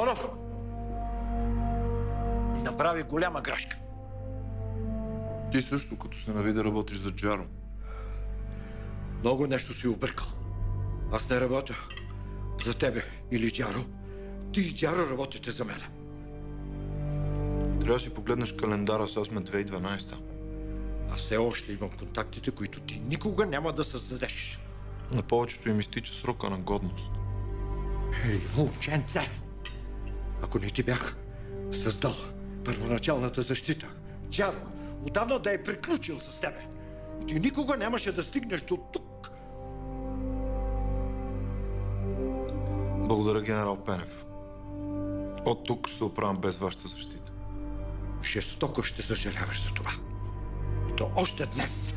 Симеонов направи голяма грешка. Ти също, като се нави да работиш за Джаро. Много нещо си объркал. Аз не работя за тебе или Джаро. Ти и Джаро работите за мен. Трябва да си погледнеш календара, сега сме 2012. А все още имам контактите, които ти никога няма да създадеш. На повечето им изтича срока на годност. Ей, момченце! Ако не ти бях създал първоначалната защита, Джаро отдавна да е приключил с тебе. И ти никога нямаше да стигнеш до тук. Благодаря, генерал Пенев. От тук ще се оправям без вашата защита. Жестоко ще съжаляваш за това. И то още днес.